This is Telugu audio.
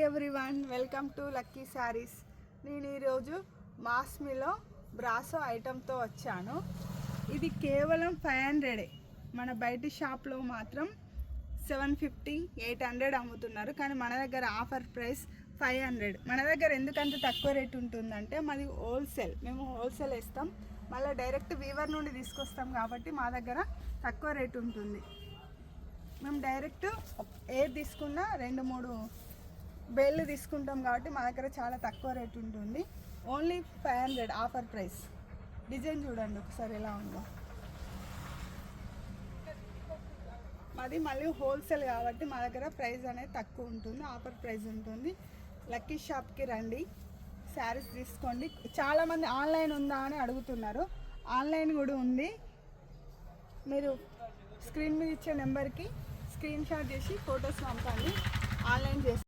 Everyone, welcome to lucky saris. నేను ఈరోజు మాస్మిలో బ్రాసో ఐటమ్తో వచ్చాను. ఇది కేవలం 500. మన బయట షాప్లో మాత్రం 750, 800 అమ్ముతున్నారు. కానీ మన దగ్గర ఆఫర్ ప్రైస్ 500. మన దగ్గర ఎందుకంత తక్కువ రేట్ ఉంటుందంటే మాది హోల్సేల్. మేము హోల్సేల్ ఇస్తాం, మళ్ళీ డైరెక్ట్ వీవర్ నుండి తీసుకొస్తాం కాబట్టి మా దగ్గర తక్కువ రేట్ ఉంటుంది. మేము డైరెక్ట్ ఏది తీసుకున్నా 2-3 బేళ్ళు తీసుకుంటాం కాబట్టి మా దగ్గర చాలా తక్కువ రేట్ ఉంటుంది. Only 500 offer price. డిజైన్ చూడండి ఒకసారి ఎలా ఉందో. మాది మళ్ళీ హోల్సేల్ కాబట్టి మా దగ్గర ప్రైస్ అనేది తక్కువ ఉంటుంది, ఆఫర్ ప్రైస్ ఉంటుంది. లక్కీ షాప్కి రండి, శారీస్ తీసుకోండి. చాలామంది ఆన్లైన్ ఉందా అని అడుగుతున్నారు. ఆన్లైన్ కూడా ఉంది. మీరు స్క్రీన్ మీద ఇచ్చే నెంబర్కి స్క్రీన్ షాట్ చేసి ఫొటోస్ పంపండి, ఆన్లైన్ చేసి